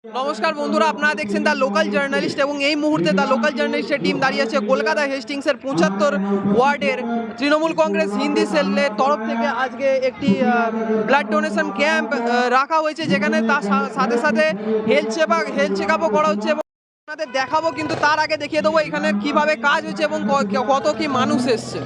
নমস্কার বন্ধুরা, আপনারা দেখছেন দ্য লোকাল জার্নালিস্ট এবং এই মুহূর্তে দ্য লোকাল জার্নালিস্টের টিম দাঁড়িয়ে আছে কলকাতা হেস্টিংসের 75 ওয়ার্ডের তৃণমূল কংগ্রেস হিন্দি সেলের তরফ থেকে আজকে একটি ব্লাড ডোনেশন ক্যাম্প রাখা হয়েছে, যেখানে তার সাথে সাথে হেলথ চেকআপও করা হচ্ছে এবং আপনাদের দেখাবো। কিন্তু তার আগে দেখিয়ে দেবো এখানে কিভাবে কাজ হচ্ছে এবং কত কি মানুষ এসছে।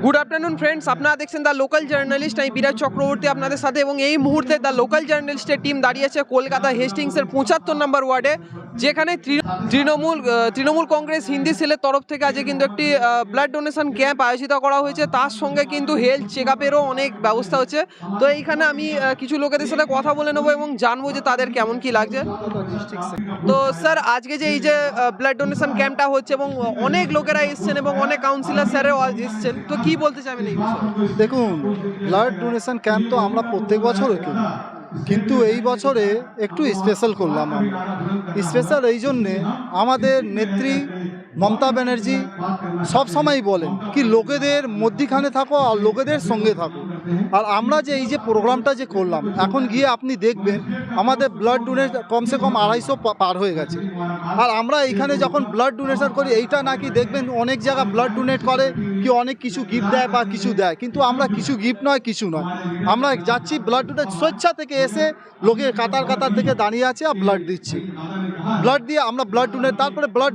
গুড আফটারনুন ফ্রেন্ডস, আপনারা দেখছেন দ্য লোকাল জার্নালিস্ট। আমি বিরাট চক্রবর্তী আপনাদের সাথে, এবং এই মুহূর্তে দ্য লোকাল জার্নালিস্টের টিম দাঁড়িয়েছে কলকাতা হেস্টিংসের 75 নম্বর ওয়ার্ডে, যেখানে তৃণমূল কংগ্রেস হিন্দি সেলের তরফ থেকে আজকে কিন্তু একটি ব্লাড ডোনেশন ক্যাম্প আয়োজিত করা হয়েছে। তার সঙ্গে কিন্তু হেলথ চেকআপেরও অনেক ব্যবস্থা হচ্ছে। তো এইখানে আমি কিছু লোকেদের সাথে কথা বলে নেবো এবং জানবো যে তাদের কেমন কি লাগছে। তো স্যার, আজকে যে এই যে ব্লাড ডোনেশন ক্যাম্পটা হচ্ছে এবং অনেক লোকেরা এসছেন এবং অনেক কাউন্সিলর স্যারেও এসছেন, তো কি বলতে চাইবেন এই বিষয়ে? দেখুন, ব্লাড ডোনেশন ক্যাম্প তো আমরা প্রত্যেক বছরই করি, কিন্তু এই বছরে একটু স্পেশাল করলাম। আমরা স্পেশাল এই জন্যে, আমাদের নেত্রী মমতা ব্যানার্জি সবসময় বলেন কি লোকেদের মধ্যিখানে থাকো আর লোকেদের সঙ্গে থাকো। আর আমরা যে এই যে প্রোগ্রামটা যে করলাম, এখন গিয়ে আপনি দেখবেন আমাদের ব্লাড ডোনেট কমসে কম 250 পার হয়ে গেছে। আর আমরা এইখানে যখন ব্লাড ডোনেশন করি, এইটা নাকি দেখবেন অনেক জায়গা ব্লাড ডোনেট করে কি অনেক কিছু গিফট দেয় বা কিছু দেয়, কিন্তু আমরা কিছু গিফট নয়, কিছু নয়, আমরা যাচ্ছি ব্লাড ডোনেট স্বেচ্ছা থেকে এসে লোকের কাতার থেকে দাঁড়িয়ে আছে আর ব্লাড দিচ্ছি। ব্লাড দিয়ে আমরা ব্লাড ডোনেট, তারপরে ব্লাড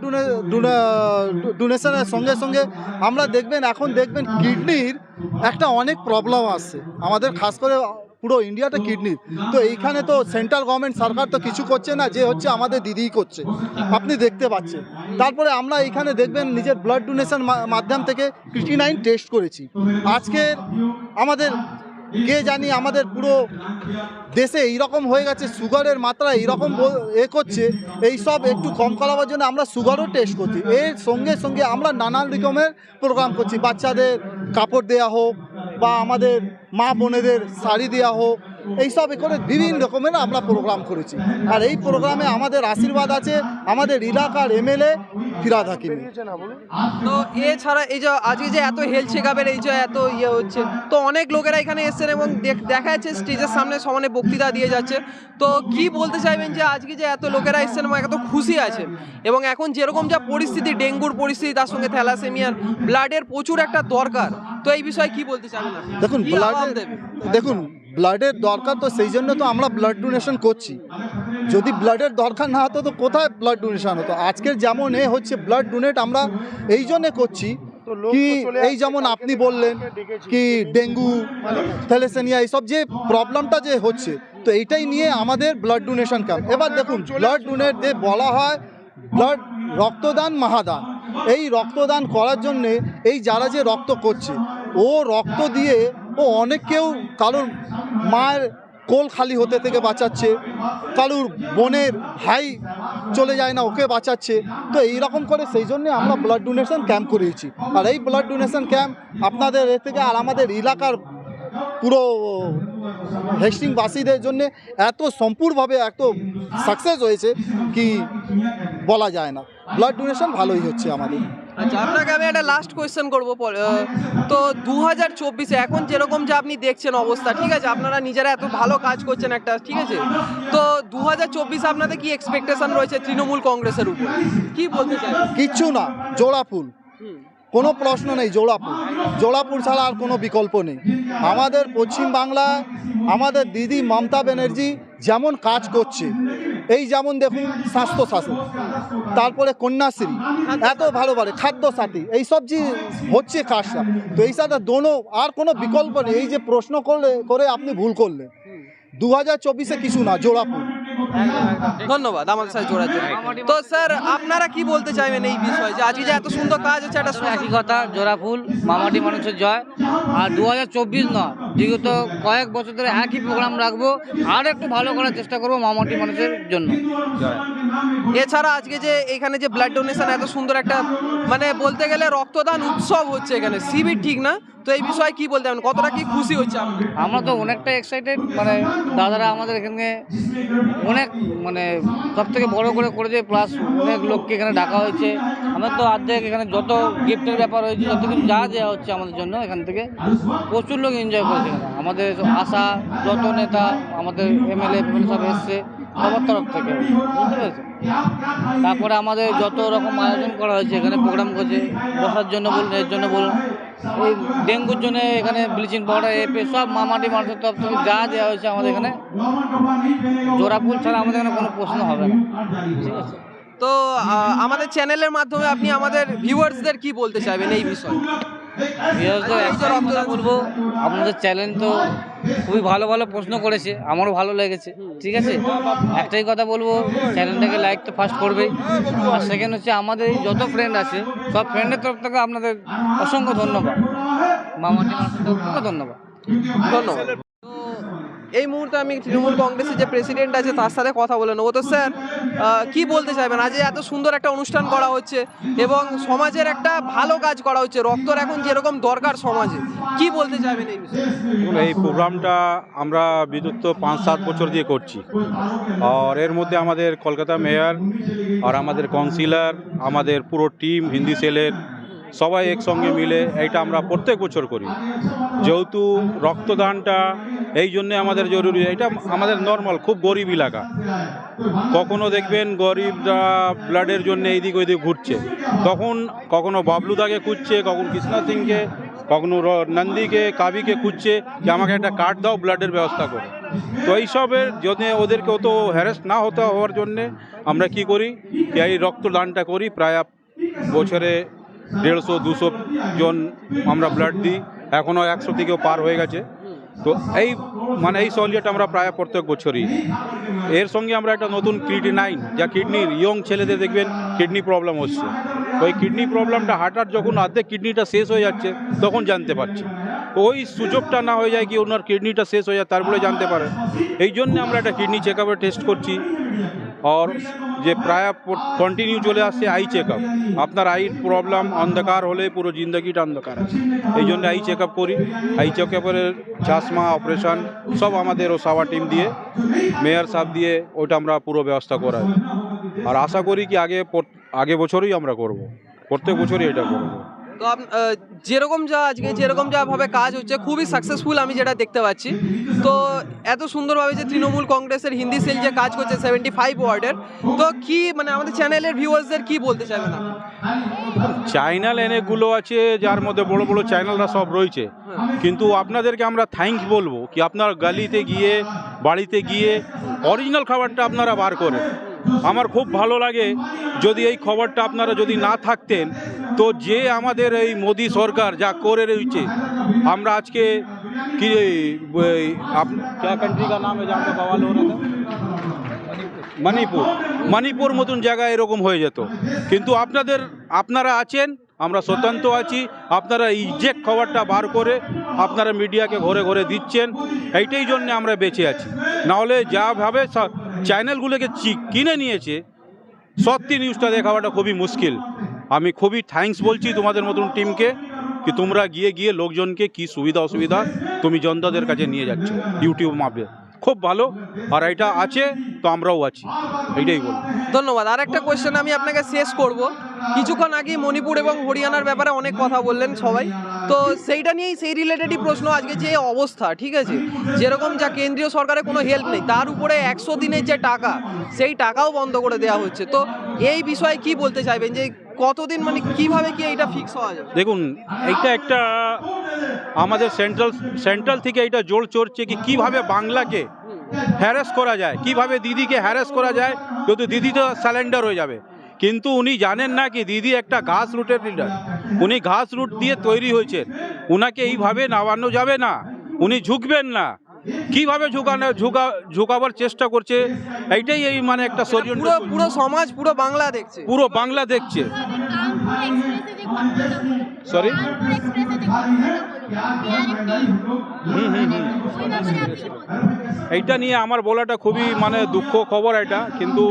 ডোনেশনের সঙ্গে সঙ্গে আমরা এখন দেখবেন কিডনির একটা অনেক প্রবলেম আসছে আমাদের, খাস করে পুরো ইন্ডিয়াতে কিডনির। তো এইখানে তো সেন্ট্রাল গভর্নমেন্ট সরকার তো কিছু করছে না, যে হচ্ছে আমাদের দিদিই করছে, আপনি দেখতে পাচ্ছেন। তারপরে আমরা এইখানে দেখবেন নিজের ব্লাড ডোনেশন মাধ্যম থেকে ক্রিটিনাইন টেস্ট করেছি। আজকে আমাদের কে জানি আমাদের পুরো দেশে এইরকম হয়ে গেছে, সুগারের মাত্রা এইরকম করছে, এই সব একটু কম করাবার জন্য আমরা সুগারও টেস্ট করছি। এর সঙ্গে সঙ্গে আমরা নানান রকমের প্রোগ্রাম করছি, বাচ্চাদের কাপড় দেওয়া হোক বা আমাদের মা বোনেদের শাড়ি দেওয়া হোক, এইসব করে বিভিন্ন রকমের আমরা প্রোগ্রাম করেছি। আর এই প্রোগ্রামে আমাদের আশীর্বাদ আছে আমাদের এলাকার এমএলএ ফিরহাদ হাকিম। তো এছাড়া এই যে আজকে যে এত হেলথ চেক আপের এই যে এত ইয়ে হচ্ছে, তো অনেক লোকেরা এখানে এসেছেন এবং দেখা যাচ্ছে স্টেজের সামনে সমানে বক্তৃতা দিয়ে যাচ্ছে। তো কি বলতে চাইবেন যে আজকে যে এত লোকেরা এসেছেন এবং এত খুশি আছেন, এবং এখন যেরকম যা পরিস্থিতি, ডেঙ্গুর পরিস্থিতি, তার সঙ্গে থ্যালাসেমিয়ার, ব্লাডের প্রচুর একটা দরকার, তো এই বিষয়ে কি বলতে চাইবেন আপনি? দেখুন কি আহ্বান দেবেন? দেখুন ব্লাডের দরকার, তো সেই জন্য তো আমরা ব্লাড ডোনেশন করছি। যদি ব্লাডের দরকার না হতো তো কোথায় ব্লাড ডোনেশন হতো? আজকের যেমন হচ্ছে ব্লাড ডোনেট আমরা এই জন্যে করছি কি, এই যেমন আপনি বললেন কি ডেঙ্গু, থ্যালাসেমিয়া এইসব যে প্রবলেমটা যে হচ্ছে, তো এইটাই নিয়ে আমাদের ব্লাড ডোনেশন ক্যাম্প। এবার দেখুন ব্লাড ডোনেট যে বলা হয় ব্লাড রক্তদান মহাদান, এই রক্তদান করার জন্যে এই যারা যে রক্ত করছে, ও রক্ত দিয়ে ও অনেক কেউ কারোর মায়ের কোল খালি হতে থেকে বাঁচাচ্ছে, কারুর বোনের ভাই চলে যায় না ওকে বাঁচাচ্ছে। তো এইরকম করে সেই জন্যে আমরা ব্লাড ডোনেশন ক্যাম্প করিয়েছি। আর এই ব্লাড ডোনেশন ক্যাম্প আপনাদের এ থেকে আর আমাদের এলাকার পুরো হেস্টিংবাসীদের জন্য এত সম্পূর্ণভাবে এত সাকসেস হয়েছে কি বলা যায় না। ব্লাড ডোনেশন ভালোই হচ্ছে আমাদের। আচ্ছা, আপনাকে আমি একটা লাস্ট কোয়েশ্চেন করবো। তো 2024-এ এখন যেরকম যে আপনি দেখছেন অবস্থা, ঠিক আছে, আপনারা নিজেরা এত ভালো কাজ করছেন একটা, ঠিক আছে, তো 2024-এ আপনাদের কি এক্সপেকটেশন রয়েছে তৃণমূল কংগ্রেসের উপর, কি বলতে চাই? কিচ্ছু না, জোড়া ফুল, কোনো প্রশ্ন নেই। জোড়াপুর ছাড়া আর কোনো বিকল্প নেই। আমাদের পশ্চিমবাংলা আমাদের দিদি মমতা ব্যানার্জি যেমন কাজ করছে, এই যেমন দেখুন স্বাস্থ্যসাথী, তারপরে কন্যাশ্রী, এত ভালো খাদ্যসাথী, এইসব যে হচ্ছে কাজটা, তো এই সাথে দোনো আর কোনো বিকল্প নেই। এই যে প্রশ্ন করে আপনি ভুল করলেন, 2024-এ কিছু না, জোড়াপুর। ধন্যবাদ আমাদের সাথে জোড়ার জন্য। তো স্যার আপনারা কি বলতে চাইবেন এই বিষয়ে, যে আজকে যে এত সুন্দর কাজ হচ্ছে? একটা একই কথা, জোড়াফুল, মামাটি মানুষের জয়। আর 2024 নয়, বিগত কয়েক বছর ধরে একই প্রোগ্রাম রাখবো, আর একটু ভালো করার চেষ্টা করবো মামাটি মানুষের জন্য। এছাড়া আজকে যে এখানে যে ব্লাড ডোনেশন এত সুন্দর একটা, মানে বলতে গেলে রক্তদান উৎসব হচ্ছে এখানে, শিবির ঠিক না, তো এই বিষয়ে কি বলতে পারেন, কতটা কি খুশি হচ্ছে আপনি? আমরা তো অনেকটা এক্সাইটেড, মানে দাদারা আমাদের এখানে অনেক মানে সব থেকে বড়ো করে করেছে, প্লাস অনেক লোককে এখানে ডাকা হয়েছে। আমরা তো অর্ধেক এখানে যত গিফটের ব্যাপার হয়েছে, যত কিছু যা দেওয়া হচ্ছে আমাদের জন্য, এখান থেকে প্রচুর লোক এনজয় করেছে। আমাদের আশা যত নেতা, আমাদের এমএলএ সব এসছে সবার তরফ থেকে, বুঝতে পেরেছে। তারপরে আমাদের যত রকম আয়োজন করা হয়েছে, এখানে প্রোগ্রাম করছে, বসার জন্য বলুন, এর জন্য বলুন, এই ডেঙ্গুর জন্য এখানে ব্লিচিং পাউডার এপে সব মামাটি মানুষের তরফ থেকে যা দেওয়া হয়েছে আমাদের এখানে, জোড়াফুল ছাড়া আমাদের এখানে কোনো প্রশ্ন হবে না, ঠিক আছে। তো আমাদের চ্যানেলের মাধ্যমে আপনি আমাদের ভিউয়ার্সদের কি বলতে চাইবেন এই বিষয়ে? রক্তদান বলবো, আপনাদের চ্যানেল তো খুবই ভালো ভালো প্রশ্ন করেছে, আমারও ভালো লেগেছে, ঠিক আছে। একটাই কথা বলবো, চ্যানেলটাকে লাইক তো ফার্স্ট করবেই, আর সেকেন্ড হচ্ছে আমাদের যত ফ্রেন্ড আছে সব ফ্রেন্ডের তরফ থেকে আপনাদের অসংখ্য ধন্যবাদ, মামাটি মানুষের তরফ থেকে ধন্যবাদ। ধন্যবাদ। তো এই মুহূর্তে আমি তৃণমূল কংগ্রেসের যে প্রেসিডেন্ট আছে তার সাথে কথা বলে নেবো। তো স্যার কি বলতে চাইবেন, আজ এত সুন্দর একটা অনুষ্ঠান করা হচ্ছে এবং সমাজের একটা ভালো কাজ করা হচ্ছে, রক্তর এখন যেরকম দরকার সমাজে, কি বলতে চাইবেন এই বিষয়ে? এই প্রোগ্রামটা আমরা বিগত 5-7 বছর দিয়ে করছি, আর এর মধ্যে আমাদের কলকাতা মেয়র আর আমাদের কাউন্সিলর, আমাদের পুরো টিম, হিন্দি সেলের সবাই একসঙ্গে মিলে এইটা আমরা প্রত্যেক বছর করি। যেহেতু রক্তদানটা এই জন্যে আমাদের জরুরি, এটা আমাদের নর্মাল খুব গরিব এলাকা, কখনো দেখবেন গরিবরা ব্লাডের জন্য এইদিক ওইদিক ঘুরছে, তখন কখনো বাবলুদাকে খুঁজছে, কখনো কৃষ্ণা সিংকে, কখনো নন্দীকে, কাবিকে খুঁজছে যে আমাকে একটা কার্ড দাও, ব্লাডের ব্যবস্থা করো। তো এইসবের যদি ওদেরকে অত হ্যারাস না হতে হওয়ার জন্যে আমরা কি করি, এই রক্তদানটা করি। প্রায় বছরে 150-200 জন আমরা ব্লাড দিই, এখনও 100 থেকেও পার হয়ে গেছে। তো এই এই সহলিয়াটা আমরা প্রায় প্রত্যেক বছরই। এর সঙ্গে আমরা একটা নতুন ক্রিয়েটিনাইন, যা কিডনির ইয়ং ছেলেদের দেখবেন কিডনি প্রবলেম হচ্ছে, ওই কিডনি প্রবলেমটা হাঁটার যখন অর্ধেক কিডনিটা শেষ হয়ে যাচ্ছে তখন জানতে পারছি, ওই সুযোগটা না হয়ে যায় কি ওনার কিডনিটা শেষ হয়ে যায় তারপরে জানতে পারে। এই জন্য আমরা একটা কিডনি চেক আপের টেস্ট করছি, আর যে প্রায় কন্টিনিউ চলে আসছে আই চেক আপ। আপনার আই প্রবলেম অন্ধকার হলে পুরো জিন্দগিটা অন্ধকার আছে, এই জন্য আই চেক আপ করি। আই চেক আপের চশমা অপারেশন সব আমাদের ওসাওয়া টিম দিয়ে, মেয়র সাহেব দিয়ে ওইটা আমরা পুরো ব্যবস্থা করাই। আর আশা করি কি আগে বছরই আমরা করব, প্রত্যেক বছরই এটা করব। তো যেরকম যা আজকে যেরকম ভাবে কাজ হচ্ছে খুবই সাকসেসফুল আমি যেটা দেখতে পাচ্ছি। তো এত সুন্দরভাবে যে তৃণমূল কংগ্রেসের হিন্দি সেল যে কাজ করছে 75 ওয়ার্ডের, তো কি মানে আমাদের চ্যানেলের ভিউয়ার্সদের কি বলতে চাইবেন আপনি? চ্যানেল অনেকগুলো আছে, যার মধ্যে বড় বড় চ্যানেলরা সব রয়েছে, কিন্তু আপনাদেরকে আমরা থ্যাঙ্কস বলবো কি আপনার গলিতে গিয়ে বাড়িতে গিয়ে অরিজিনাল খাবারটা আপনারা বার করেন। আমার খুব ভালো লাগে যদি এই খবরটা আপনারা যদি না থাকতেন, তো যে আমাদের এই মোদি সরকার যা করে রয়েছে, আমরা আজকে কি क्या कंट्री का नाम है जहाँ पे बवाल हो रहा था? মণিপুর মতন জায়গায় এরকম হয়ে যেত। কিন্তু আপনারা আছেন, আমরা স্বতন্ত্র আছি, আপনারা ইজেক্ট খবরটা বার করে আপনারা মিডিয়াকে ঘরে ঘরে দিচ্ছেন, এইটাই জন্য আমরা বেঁচে আছি। নাহলে যাভাবে চ্যানেলগুলোকে কিনে নিয়েছে, সত্যি নিউজটা দেখাওয়াটা খুবই মুশকিল। আমি খুবই থ্যাঙ্কস বলছি তোমাদের মতন টিমকে কি তোমরা গিয়ে লোকজনকে কি সুবিধা অসুবিধা তুমি জনতাদের কাছে নিয়ে যাচ্ছ ইউটিউব মাপে, খুব ভালো। আর এটা আছে তো আমরাও আছি, এইটাই বল। ধন্যবাদ। আর একটা কোয়েশ্চেন আমি আপনাকে শেষ করব। কিছুক্ষণ আগে মণিপুর এবং হরিয়ানার ব্যাপারে অনেক কথা বললেন সবাই, তো সেইটা নিয়েই সেই রিলেটেডই প্রশ্ন। আজকে যে অবস্থা, ঠিক আছে, যেরকম যা কেন্দ্রীয় সরকারের কোনো হেল্প নেই, তার উপরে 100 দিনের যে টাকা, সেই টাকাও বন্ধ করে দেওয়া হচ্ছে। তো এই বিষয়ে কি বলতে চাইবেন যে কতদিন মানে কিভাবে কি এইটা ফিক্স হওয়া যাবে? দেখুন, এইটা একটা আমাদের সেন্ট্রাল থেকে এইটা জোর চড়ছে কি কিভাবে বাংলাকে হ্যারাস করা যায়, কিভাবে দিদিকে হ্যারাস করা যায়, কিন্তু দিদি তো স্যালেন্ডার হয়ে যাবে। কিন্তু উনি জানেন না কি দিদি একটা ঘাস রুটের লিডার, উনি ঘাস রুট দিয়ে তৈরি হয়েছেন, উনাকে এইভাবে নামানো যাবে না, উনি ঝুঁকবেন না। কিভাবে ঝুঁকাবার চেষ্টা করছে, এইটাই এই মানে একটা পুরো সমাজ পুরো বাংলা দেখছে। সরি, এইটা নিয়ে আমার বলাটা খুবই মানে দুঃখ খবর এটা, কিন্তু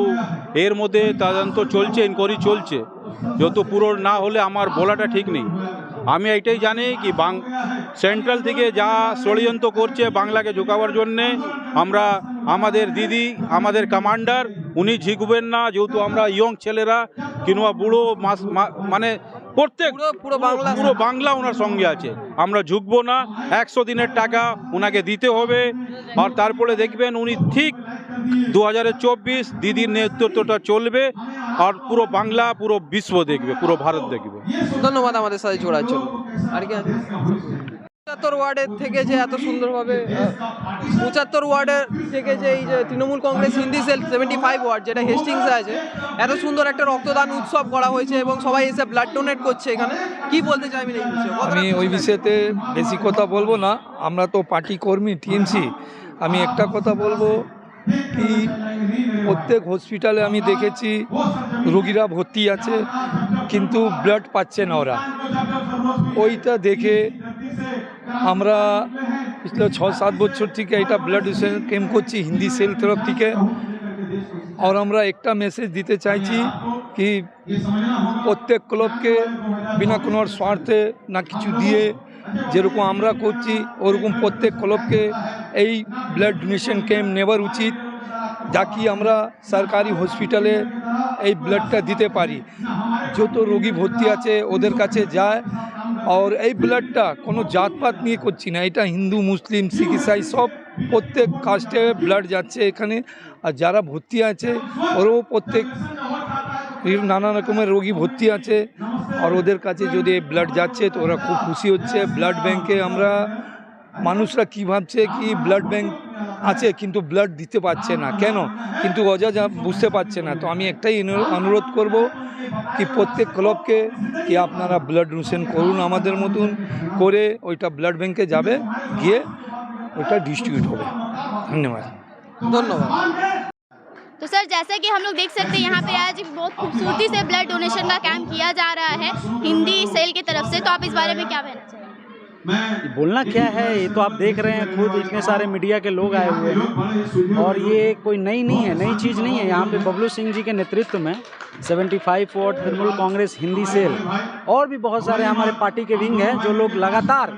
এর মধ্যে তদন্ত চলছে, ইনকোয়ারি চলছে, যত পুরো না হলে আমার বলাটা ঠিক নেই। আমি এইটাই জানি কি সেন্ট্রাল থেকে যা ষড়যন্ত্র করছে বাংলাকে ঝুঁকাবার জন্যে, আমাদের দিদি আমাদের কমান্ডার উনি ঝুঁকবেন না, যেহেতু আমরা ইয়ং ছেলেরা কিংবা বুড়ো মানে প্রত্যেক পুরো বাংলা ওনার সঙ্গে আছে, আমরা ঝুঁকবো না। 100 দিনের টাকা ওনাকে দিতে হবে। আর তারপরে দেখবেন উনি ঠিক 2024 দিদির নেতৃত্বটা চলবে, আর পুরো বাংলা পুরো বিশ্ব দেখবে, পুরো ভারত দেখবে। ধন্যবাদ আমাদের সাথে জোড়ার জন্য। আর কি 75 ওয়ার্ডের থেকে যে এত সুন্দরভাবে 75 ওয়ার্ডের থেকে যে এই যে তৃণমূল কংগ্রেস হিন্দি সেল 75 ওয়ার্ড যেটা হেস্টিংসে আছে, এত সুন্দর একটা রক্তদান উৎসব করা হয়েছে এবং সবাই এসে ব্লাড ডোনেট করছে। এখানে কি বলতে চাইবেন এই বিষয়ে? আমি ওই বিষয়েতে বেশি কথা বলবো না, আমরা তো পার্টি কর্মী টিএমসি। আমি একটা কথা বলবো কি প্রত্যেক হসপিটালে আমি দেখেছি রোগীরা ভর্তি আছে কিন্তু ব্লাড পাচ্ছে না ওরা। ওইটা দেখে আমরা পিছলে 6-7 বছর থেকে এটা ব্লাড ডোনেশন ক্যাম্প করছি হিন্দি সেল তরফ থেকে। আর আমরা একটা মেসেজ দিতে চাইছি কি প্রত্যেক ক্লাবকে বিনা কোনো স্বার্থে না কিছু দিয়ে যেরকম আমরা করছি ওরকম প্রত্যেক ক্লাবকে এই ব্লাড ডোনেশন ক্যাম্প নেবার উচিত, যাকে আমরা সরকারি হসপিটালে এই ব্লাডটা দিতে পারি। যত রোগী ভর্তি আছে ওদের কাছে যায়। আর এই ব্লাডটা কোনো জাতপাত নিয়ে করছি না, এটা হিন্দু মুসলিম শিখ ইসাই সব প্রত্যেক কাস্টে ব্লাড যাচ্ছে এখানে। আর যারা ভর্তি আছে ওরাও প্রত্যেক নানা রকমের রোগী ভর্তি আছে, আর ওদের কাছে যদি এই ব্লাড যাচ্ছে তো ওরা খুব খুশি হচ্ছে। ব্লাড ব্যাংকে আমরা মানুষরা কী ভাবছে কি ব্লাড ব্যাংক আছে কিন্তু ব্লাড দিতে পারছে না কেন, কিন্তু অযা বুঝতে পারছে না। তো আমি একটাই অনুরোধ করব কি প্রত্যেক ক্লাবকে কি আপনারা ব্লাড ডোনেশন করুন আমাদের মতন করে, ওইটা ব্লাড ব্যাংকে যাবে, গিয়ে ওইটা ডিস্ট্রিবিউট হবে। ধন্যবাদ। तो सर जैसे कि हम लोग देख सकते हैं यहाँ पे आज बहुत खूबसूरती से ब्लड डोनेशन का कैंप किया जा रहा है हिंदी सेल की तरफ से, तो आप इस बारे में क्या कहना चाहेंगे? बोलना क्या है, ये तो आप देख रहे हैं खुद, इतने सारे मीडिया के लोग आए हुए हैं और ये कोई नई नहीं है, नई चीज़ नहीं है। यहाँ पे बबलू सिंह जी के नेतृत्व में 75 वार्ड तृणमूल कांग्रेस हिंदी सेल और भी बहुत सारे हमारे पार्टी के विंग हैं जो लोग लगातार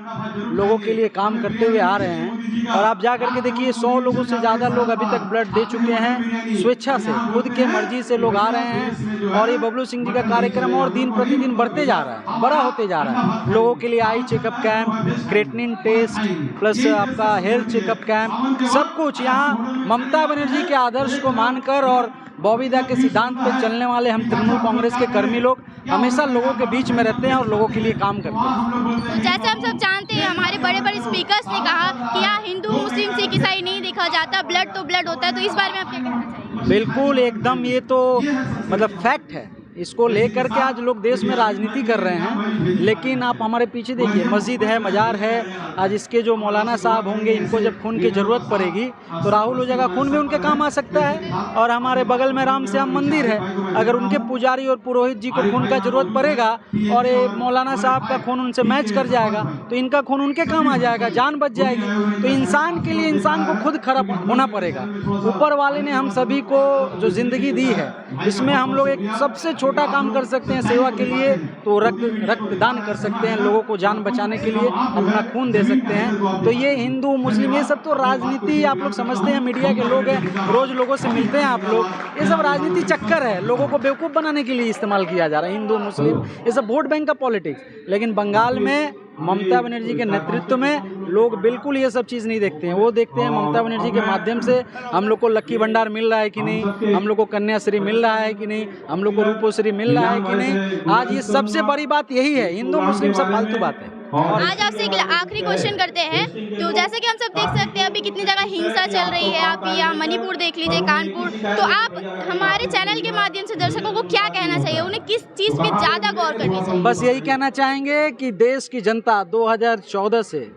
लोगों के लिए काम करते हुए आ रहे हैं। और आप जा करके देखिए 100 लोगों से ज़्यादा लोग अभी तक ब्लड दे चुके हैं, स्वेच्छा से, खुद के मर्जी से लोग आ रहे हैं। और ये बबलू सिंह जी का कार्यक्रम और दिन प्रतिदिन बढ़ते जा रहा है, बड़ा होते जा रहा है। लोगों के लिए eye checkup camp, creatinine test, plus आपका हेल्थ चेकअप कैंप, सब कुछ यहाँ ममता बनर्जी के आदर्श को मानकर और बॉबी दा के सिद्धांत पे चलने वाले हम तृणमूल कांग्रेस के कर्मी लोग हमेशा लोगों के बीच में रहते हैं और लोगों के लिए काम करते हैं। जैसे हम सब जानते हैं, हमारे बड़े बड़े स्पीकर्स ने कहा कि यहाँ हिंदू मुस्लिम सिख ईसाई नहीं देखा जाता, ब्लड तो ब्लड होता है, तो इस बारे में आप क्या कहना चाहिए? बिल्कुल एकदम, ये तो मतलब फैक्ट है। इसको लेकर के आज लोग देश में राजनीति कर रहे हैं, लेकिन आप हमारे पीछे देखिए, मस्जिद है, मजार है। आज इसके जो मौलाना साहब होंगे, इनको जब खून की ज़रूरत पड़ेगी तो राहुल हो जाएगा, खून भी उनके काम आ सकता है। और हमारे बगल में राम श्याम मंदिर है, अगर उनके पुजारी और पुरोहित जी को खून का ज़रूरत पड़ेगा और ये मौलाना साहब का खून उनसे मैच कर जाएगा तो इनका खून उनके काम आ जाएगा, जान बच जाएगी। तो इंसान के लिए इंसान को खुद खड़ा होना पड़ेगा। ऊपर वाले ने हम सभी को जो ज़िंदगी दी है, इसमें हम लोग एक सबसे छोटा काम कर सकते हैं सेवा के लिए, तो रक्तदान कर सकते हैं, लोगों को जान बचाने के लिए अपना खून दे सकते हैं। तो ये हिंदू मुस्लिम ये सब तो राजनीति आप लोग समझते हैं, मीडिया के लोग हैं, रोज लोगों से मिलते हैं आप लोग, ये सब राजनीति चक्कर है, लोगों को बेवकूफ़ बनाने के लिए इस्तेमाल किया जा रहा है। हिंदू मुस्लिम ये सब वोट बैंक का पॉलिटिक्स। लेकिन बंगाल में ममता बनर्जी के नेतृत्व में लोग बिल्कुल ये सब चीज़ नहीं देखते हैं। वो देखते हैं ममता बनर्जी के माध्यम से हम लोग को लक्की भंडार मिल रहा है कि नहीं, हम लोग को कन्याश्री मिल रहा है कि नहीं, हम लोग को रूपोश्री मिल रहा है कि नहीं। आज ये सबसे बड़ी बात यही है, हिंदू मुस्लिम सब फालतू बात है। आज आपसे एक आखिरी क्वेश्चन करते हैं। तो जैसे कि हम सब देख सकते हैं, अभी कितनी जगह हिंसा चल रही है, आप यहाँ मणिपुर देख लीजिए, कानपुर। तो आप हमारे चैनल के माध्यम से दर्शकों को क्या कहना चाहिए, उन्हें किस चीज़ पे ज़्यादा गौर करनी चाहिए? बस यही कहना चाहेंगे कि देश की जनता 2014 से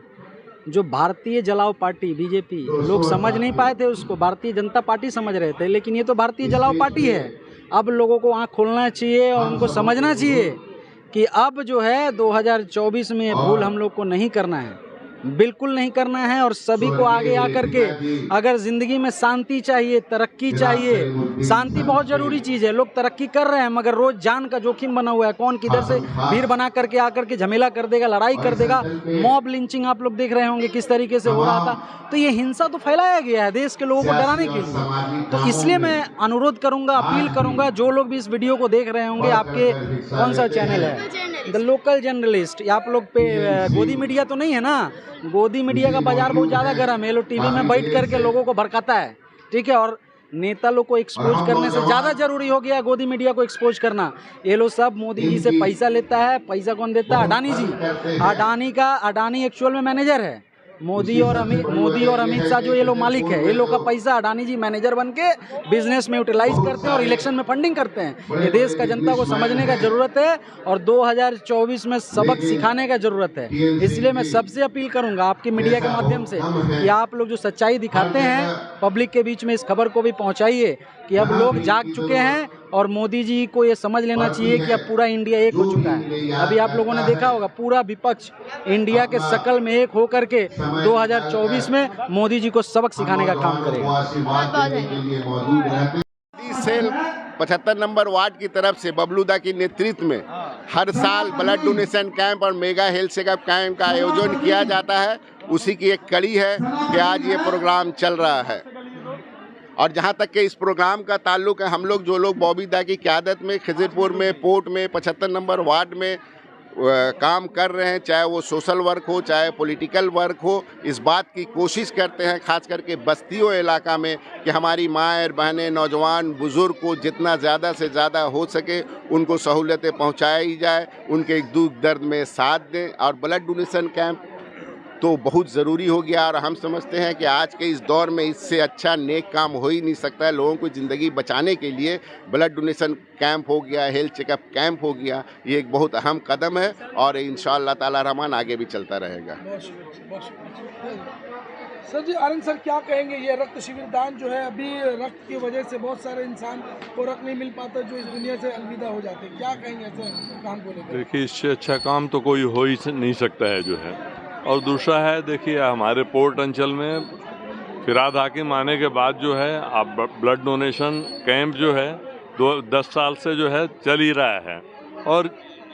जो भारतीय जलाओ पार्टी बीजेपी, लोग समझ नहीं पाए थे उसको, भारतीय जनता पार्टी समझ रहे थे, लेकिन ये तो भारतीय जलाओ पार्टी है। अब लोगों को आँख खोलना चाहिए और उनको समझना चाहिए कि अब जो है 2024 में भूल हम लोग को नहीं करना है, बिल्कुल नहीं करना है। और सभी को आगे आकर के अगर ज़िंदगी में शांति चाहिए, तरक्की चाहिए, शांति बहुत ज़रूरी चीज़ है। लोग तरक्की कर रहे हैं मगर रोज़ जान का जोखिम बना हुआ है, कौन किधर से भीड़ बना करके आकर के झमेला कर देगा, लड़ाई कर देगा। मॉब लिंचिंग आप लोग देख रहे होंगे किस तरीके से हो रहा था। तो ये हिंसा तो फैलाया गया है देश के लोगों को डराने के लिए। तो इसलिए मैं अनुरोध करूँगा, अपील करूँगा, जो लोग भी इस वीडियो को देख रहे होंगे, आपके कौन सा चैनल है, द लोकल जर्नलिस्ट, आप लोग पे गोदी मीडिया तो नहीं है ना, गोदी मीडिया का बाजार बहुत ज़्यादा गर्म है। ये लोग टीवी में बैठ करके लोगों को भड़काता है, ठीक है। और नेता लोग को एक्सपोज करने से ज़्यादा जरूरी हो गया गोदी मीडिया को एक्सपोज करना। ये लोग सब मोदी जी से पैसा लेता है। पैसा कौन देता है? अडानी जी। अडानी एक्चुअल में मैनेजर है। मोदी और अमित शाह जो ये लोग मालिक है, ये लोग का पैसा अडानी जी मैनेजर बन के बिजनेस में यूटिलाइज करते हैं और इलेक्शन में फंडिंग करते हैं। ये देश का जनता को समझने का ज़रूरत है और 2024 में सबक सिखाने का ज़रूरत है। इसलिए मैं सबसे अपील करूंगा आपकी मीडिया के माध्यम से कि आप लोग जो सच्चाई दिखाते हैं पब्लिक के बीच में इस खबर को भी पहुँचाइए कि अब लोग जाग चुके हैं और मोदी जी को ये समझ लेना चाहिए कि अब पूरा इंडिया एक हो चुका है। अभी आप लोगों ने देखा होगा पूरा विपक्ष इंडिया के शकल में एक होकर के 2024 में मोदी जी को सबक सिखाने का काम करेगा। सेल 75 नंबर वार्ड की तरफ से बबलूदा की नेतृत्व में हर साल ब्लड डोनेशन कैंप और मेगा हेल्थ चेकअप कैंप का आयोजन किया जाता है। उसी की एक कड़ी है कि आज ये प्रोग्राम चल रहा है। और जहाँ तक कि इस प्रोग्राम का ताल्लुक है, हम लोग जो लोग बॉबी दा की क़यादत में खिजरपुर में, पोर्ट में, 75 नंबर वार्ड में काम कर रहे हैं, चाहे वो सोशल वर्क हो, चाहे पॉलिटिकल वर्क हो, इस बात की कोशिश करते हैं खास करके बस्तियों इलाका में कि हमारी माएँ बहनें, नौजवान, बुज़ुर्ग को जितना ज़्यादा से ज़्यादा हो सके उनको सहूलतें पहुँचाई जाए, उनके दुख दर्द में साथ दें। और ब्लड डोनेशन कैंप तो बहुत ज़रूरी हो गया और हम समझते हैं कि आज के इस दौर में इससे अच्छा नेक काम हो ही नहीं सकता है। लोगों को ज़िंदगी बचाने के लिए ब्लड डोनेशन कैंप हो गया, हेल्थ चेकअप कैंप हो गया, ये एक बहुत अहम कदम है और इंशाअल्लाह ताला रहमान आगे भी चलता रहेगा। सर जी, आनंद सर क्या कहेंगे, ये रक्त शिविर दान जो है, अभी रक्त की वजह से बहुत सारे इंसान को रक्त नहीं मिल पाता जो इस दुनिया से अलविदा हो जाते हैं, क्या कहेंगे ऐसे काम को लेकर? देखिए, इससे अच्छा काम तो कोई हो ही नहीं सकता है जो है। और दूसरा है देखिए हमारे पोर्ट अंचल में फिराद हाकिम आने के बाद जो है अब ब्लड डोनेशन कैंप जो है 10 साल से जो है चल ही रहा है। और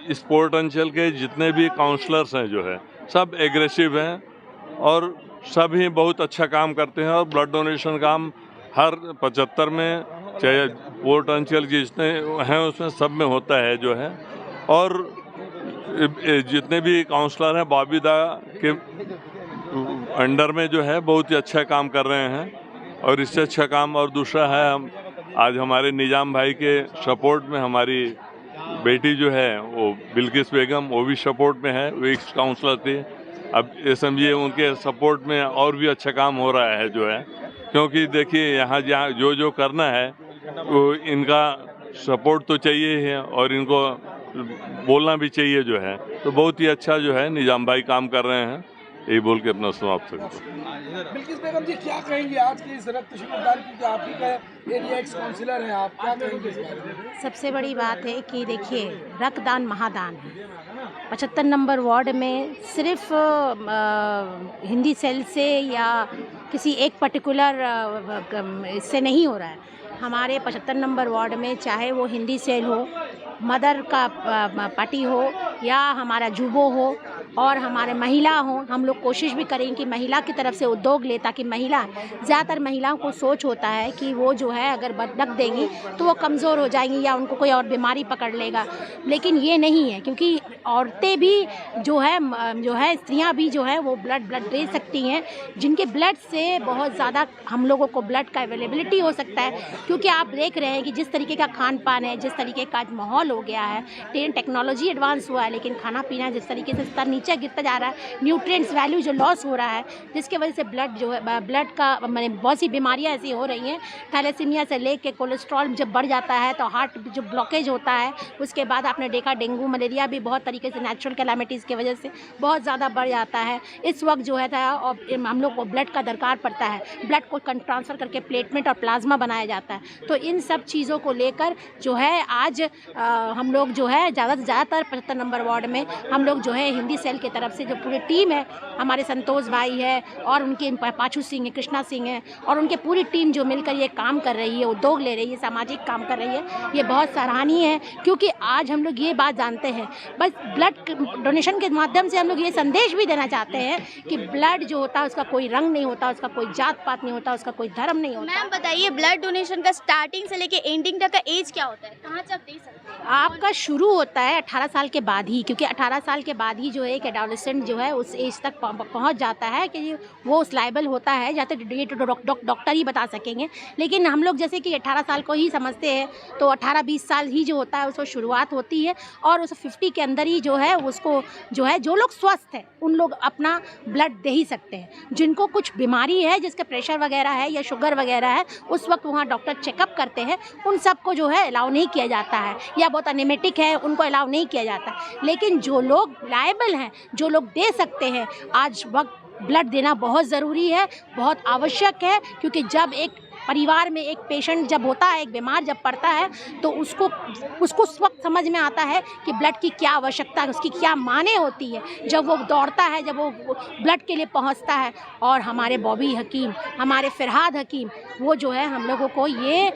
इस पोर्ट अंचल के जितने भी काउंसलर्स हैं जो है सब एग्रेसिव हैं और सभी बहुत अच्छा काम करते हैं। और ब्लड डोनेशन काम हर 75 में चाहे पोर्ट अंचल के जितने हैं उसमें सब में होता है जो है। और जितने भी काउंसलर हैं बॉबीदा के अंडर में जो है बहुत ही अच्छा काम कर रहे हैं। और इससे अच्छा काम और दूसरा है हम आज हमारे निजाम भाई के सपोर्ट में हमारी बेटी जो है वो बिल्किस बेगम वो भी सपोर्ट में है, वो एक्स काउंसलर थी। अब ये समझिए उनके सपोर्ट में और भी अच्छा काम हो रहा है जो है। क्योंकि देखिए यहाँ जहाँ जो करना है वो इनका सपोर्ट तो चाहिए ही है और इनको बोलना भी चाहिए जो है। तो बहुत ही अच्छा जो है निजाम भाई काम कर रहे हैं। यही बोल के अपना समाप्त करता हूँ। बिल्किस बेगम जी क्या कहेंगे आज की इस रक्त शिविरदान की, आप ही का एरिया एक्स काउंसिलर हैं, आप क्या कहेंगे इस बारे में? सबसे बड़ी बात है कि देखिए रक्तदान महादान है। 75 नंबर वार्ड में सिर्फ हिंदी सेल से या किसी एक पर्टिकुलर इससे नहीं हो रहा है। हमारे 75 नंबर वार्ड में चाहे वो हिंदी सेल हो, मदर का पार्टी हो या हमारा जुबो हो और हमारे महिला हो, हम लोग कोशिश भी करें कि महिला की तरफ से उद्योग ले, ताकि महिला ज़्यादातर महिलाओं को सोच होता है कि वो जो है अगर रक्त देंगी तो वो कमज़ोर हो जाएंगी या उनको कोई और बीमारी पकड़ लेगा। लेकिन ये नहीं है, क्योंकि औरतें भी जो है स्त्रियां भी जो है वो ब्लड दे सकती हैं, जिनके ब्लड से बहुत ज़्यादा हम लोगों को ब्लड का अवेलेबिलिटी हो सकता है। क्योंकि आप देख रहे हैं कि जिस तरीके का खान पान है, जिस तरीके का माहौल हो गया है, टेक्नोलॉजी एडवांस हुआ है, लेकिन खाना पीना जिस तरीके से स्तर नीचे गिरता जा रहा है, न्यूट्रिएंट्स वैल्यू जो लॉस हो रहा है, जिसके वजह से ब्लड जो है ब्लड का मैंने बहुत सी बीमारियां ऐसी हो रही हैं, थैलेसीमिया से लेके कोलेस्ट्रॉल जब बढ़ जाता है तो हार्ट जो ब्लॉकेज होता है, उसके बाद आपने देखा डेंगू मलेरिया भी बहुत तरीके से नेचुरल कैलामिटीज़ की वजह से बहुत ज़्यादा बढ़ जाता है। इस वक्त जो है था और हम लोग को ब्लड का दरकार पड़ता है, ब्लड को ट्रांसफ़र करके प्लेटमेंट और प्लाज्मा बनाया जाता है। तो इन सब चीज़ों को लेकर जो है आज हम लोग जो है ज़्यादातर 75 नंबर वार्ड में हम लोग जो है हिंदी सेल की तरफ से जो पूरी टीम है, हमारे संतोष भाई है और उनके पाछू सिंह है, कृष्णा सिंह है और उनके पूरी टीम जो मिलकर ये काम कर रही है, उद्योग ले रही है, सामाजिक काम कर रही है, ये बहुत सराहनीय है। क्योंकि आज हम लोग ये बात जानते हैं, बस ब्लड डोनेशन के माध्यम से हम लोग ये संदेश भी देना चाहते हैं कि ब्लड जो होता है उसका कोई रंग नहीं होता, उसका कोई जात पात नहीं होता, उसका कोई धर्म नहीं होता। मैम बताइए, ब्लड डोनेशन का स्टार्टिंग से लेके एंडिंग तक का एज क्या होता है, कहाँ से आप दे सकते हैं? आपका शुरू होता है 18 साल के बाद ही, क्योंकि 18 साल के बाद ही जो है एक एडोलेसेंट जो है उस एज तक पहुंच जाता है कि वो उस लायबल होता है, या तो ये डॉक्टर ही बता सकेंगे। लेकिन हम लोग जैसे कि 18 साल को ही समझते हैं, तो 18-20 साल ही जो होता है उसको शुरुआत होती है और उस 50 के अंदर ही जो है उसको जो है जो लोग स्वस्थ हैं उन लोग अपना ब्लड दे ही सकते हैं। जिनको कुछ बीमारी है, जिसका प्रेशर वगैरह है या शुगर वगैरह है, उस वक्त वहाँ डॉक्टर चेकअप करते हैं, उन सबको जो है अलाउ नहीं किया जाता है, या बहुत एनेमेटिक है उनको अलाउ नहीं किया जाता। लेकिन जो लोग लायबल हैं, जो लोग दे सकते हैं, आज वक्त ब्लड देना बहुत ज़रूरी है, बहुत आवश्यक है। क्योंकि जब एक परिवार में एक पेशेंट जब होता है, एक बीमार जब पड़ता है, तो उसको उस वक्त समझ में आता है कि ब्लड की क्या आवश्यकता है, उसकी क्या माने होती है। जब वो दौड़ता है, जब वो ब्लड के लिए पहुंचता है। और हमारे बॉबी हकीम, हमारे फिरहाद हकीम, वो जो है हम लोगों को ये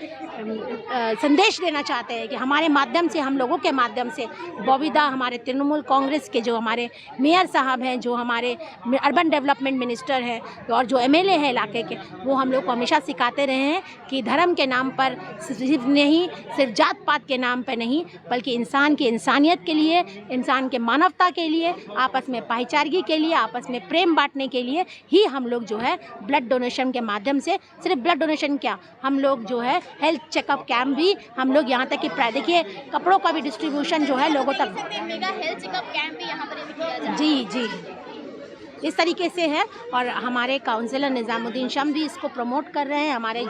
संदेश देना चाहते हैं कि हमारे माध्यम से, हम लोगों के माध्यम से, बॉबीदा हमारे तृणमूल कांग्रेस के जो हमारे मेयर साहब हैं, जो हमारे अर्बन डेवलपमेंट मिनिस्टर हैं और जो MLA हैं इलाके के, वो हम लोग को हमेशा सिखाते रहे हैं कि धर्म के नाम पर सिर्फ जात पात के नाम पर नहीं, बल्कि इंसान की इंसानियत के लिए, इंसान के मानवता के लिए, आपस में भाईचारगी के लिए, आपस में प्रेम बांटने के लिए ही हम लोग जो है ब्लड डोनेशन के माध्यम से, सिर्फ ब्लड डोनेशन क्या, हम लोग जो है हेल्थ चेकअप कैंप भी हम लोग यहाँ तक कि देखिए कपड़ों का भी डिस्ट्रीब्यूशन जो है लोगों तक, मेगा हेल्थ चेकअप कैंप भी यहाँ पर किया जा रहा है। जी इस तरीके से है। और हमारे काउंसिलर निज़ामुद्दीन शम भी इसको प्रमोट कर रहे हैं। हमारे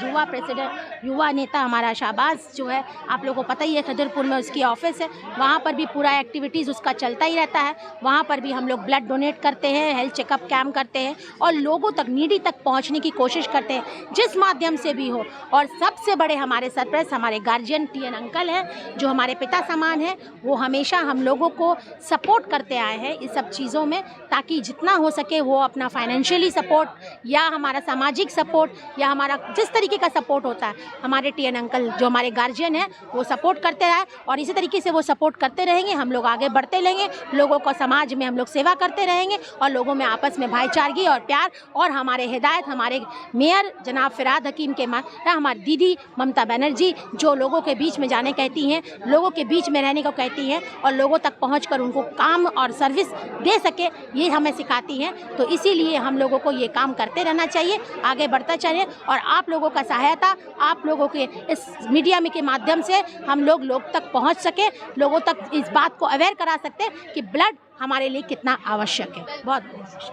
युवा नेता हमारा शाहबाज जो है, आप लोगों को पता ही है, खदरपुर में उसकी ऑफिस है, वहाँ पर भी पूरा एक्टिविटीज़ उसका चलता ही रहता है। वहाँ पर भी हम लोग ब्लड डोनेट करते हैं, हेल्थ चेकअप कैम्प करते हैं और लोगों तक, नीडी तक पहुँचने की कोशिश करते हैं, जिस माध्यम से भी हो। और सबसे बड़े हमारे सरप्राइज हमारे गार्जियन TN अंकल हैं, जो हमारे पिता समान हैं, वो हमेशा हम लोगों को सपोर्ट करते आए हैं इस सब चीज़ों में, ताकि जितना हो सके वो अपना फाइनेंशियली सपोर्ट या हमारा सामाजिक सपोर्ट या हमारा जिस तरीके का सपोर्ट होता है, हमारे टीएन अंकल जो हमारे गार्जियन हैं वो सपोर्ट करते रहे और इसी तरीके से वो सपोर्ट करते रहेंगे। हम लोग आगे बढ़ते रहेंगे, लोगों को समाज में हम लोग सेवा करते रहेंगे और लोगों में आपस में भाईचारगी और प्यार और हमारे हिदायत हमारे मेयर जनाब फिराद हकीम के हमारी दीदी ममता बनर्जी जो लोगों के बीच में जाने कहती हैं, लोगों के बीच में रहने को कहती हैं और लोगों तक पहुंचकर उनको काम और सर्विस दे सके, ये हमें सिखाती हैं। तो इसीलिए हम लोगों को ये काम करते रहना चाहिए, आगे बढ़ता चाहिए और आप लोगों का सहायता, आप लोगों के इस मीडिया में के माध्यम से हम लोग तक पहुंच सके, लोगों तक इस बात को अवेयर करा सकते हैं कि ब्लड हमारे लिए कितना आवश्यक है। बहुत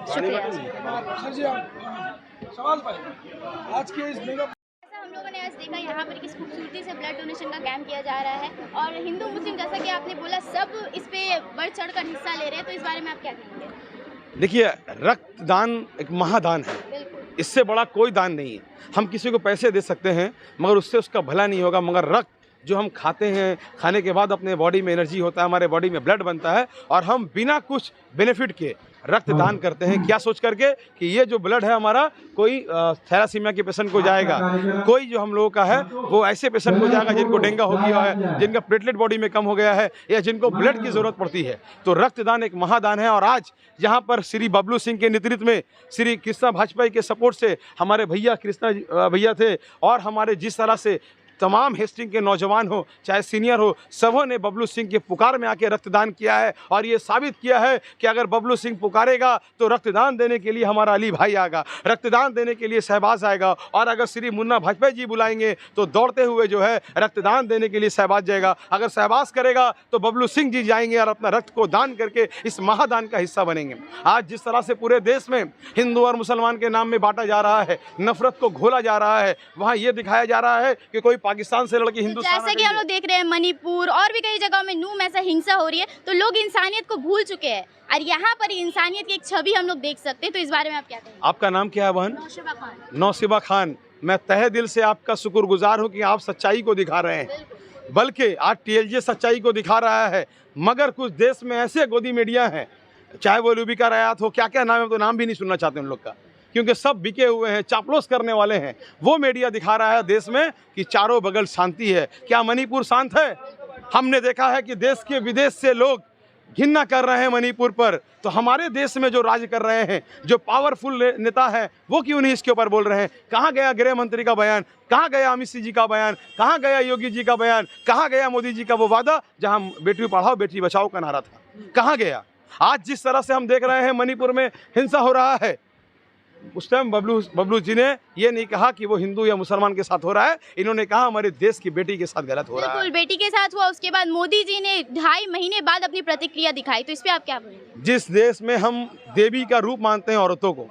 शुक्रिया। सवाल पाए आज के इस मेगा हम लोगों ने आज देखा यहाँ पर किस खूबसूरती से ब्लड डोनेशन का कैंप किया जा रहा है और हिंदू मुस्लिम जैसा कि आपने बोला सब इस पे बढ़ चढ़ कर हिस्सा ले रहे हैं, तो इस बारे में आप क्या कहेंगे? देखिए, रक्तदान एक महादान है, इससे बड़ा कोई दान नहीं है। हम किसी को पैसे दे सकते हैं मगर उससे उसका भला नहीं होगा, मगर रक्त जो हम खाते हैं, खाने के बाद अपने बॉडी में एनर्जी होता है, हमारे बॉडी में ब्लड बनता है और हम बिना कुछ बेनिफिट के रक्तदान करते हैं। क्या सोच करके कि ये जो ब्लड है हमारा कोई थैलासीमिया के पेशेंट को जाएगा, कोई जो हम लोगों का है वो ऐसे पेशेंट को जाएगा जिनको डेंगू हो गया है, जिनका प्लेटलेट बॉडी में कम हो गया है या जिनको ब्लड की ज़रूरत पड़ती है। तो रक्तदान एक महादान है और आज यहाँ पर श्री बबलू सिंह के नेतृत्व में श्री कृष्णा भाजपा के सपोर्ट से हमारे भैया कृष्णा भैया थे और हमारे जिस तरह से तमाम हेस्टिंग के नौजवान हो चाहे सीनियर हो, सबों ने बबलू सिंह के पुकार में आके रक्तदान किया है और ये साबित किया है कि अगर बबलू सिंह पुकारेगा तो रक्तदान देने के लिए हमारा अली भाई आएगा, रक्तदान देने के लिए शहबाज आएगा और अगर श्री मुन्ना भाजपा जी बुलाएंगे तो दौड़ते हुए जो है रक्तदान देने के लिए शहबाज जाएगा, अगर शहबाज करेगा तो बबलू सिंह जी जाएंगे और अपना रक्त को दान करके इस महादान का हिस्सा बनेंगे। आज जिस तरह से पूरे देश में हिंदू और मुसलमान के नाम में बांटा जा रहा है, नफरत को घोला जा रहा है, वहाँ ये दिखाया जा रहा है कि कोई पाकिस्तान से लड़के हिंदुस्तान, जैसा कि हम लोग देख रहे हैं मणिपुर और भी कई जगहों में नूम ऐसा हिंसा हो रही है, तो लोग इंसानियत को भूल चुके हैं और यहाँ पर इंसानियत की एक छवि हम लोग देख सकते हैं। तो इस बारे में आप क्या कहेंगे? आपका नाम क्या है बहन? नौशिबा खान। नौशिबा खान, मैं तहे दिल से आपका शुक्रगुजार हूँ कि आप सच्चाई को दिखा रहे हैं, बल्कि आज टीएलजे सच्चाई को दिखा रहा है। मगर कुछ देश में ऐसे गोदी मीडिया हैं, चाहे वो रूबिका रायात हो, क्या क्या नाम है, तो नाम भी नहीं सुनना चाहते उन लोग का, क्योंकि सब बिके हुए हैं, चापलूस करने वाले हैं। वो मीडिया दिखा रहा है देश में कि चारों बगल शांति है। क्या मणिपुर शांत है? हमने देखा है कि देश के विदेश से लोग घिन्ना कर रहे हैं मणिपुर पर, तो हमारे देश में जो राज कर रहे हैं, जो पावरफुल नेता है, वो क्यों नहीं इसके ऊपर बोल रहे हैं? कहाँ गया गृह मंत्री का बयान, कहाँ गया अमित सिंह जी का बयान, कहाँ गया योगी जी का बयान, कहाँ गया मोदी जी का वो वादा जहाँ बेटी पढ़ाओ बेटी बचाओ का नारा था, कहाँ गया? आज जिस तरह से हम देख रहे हैं मणिपुर में हिंसा हो रहा है, उस टाइम बबलू जी ने ये नहीं कहा कि वो हिंदू या मुसलमान के साथ हो रहा है, इन्होंने कहा हमारे देश की बेटी के साथ गलत हो रहा है। बिल्कुल, बेटी के साथ हुआ, उसके बाद मोदी जी ने 2.5 महीने बाद अपनी प्रतिक्रिया दिखाई, तो इस पे आप क्या बोलेंगे? जिस देश में हम देवी का रूप मानते हैं औरतों को,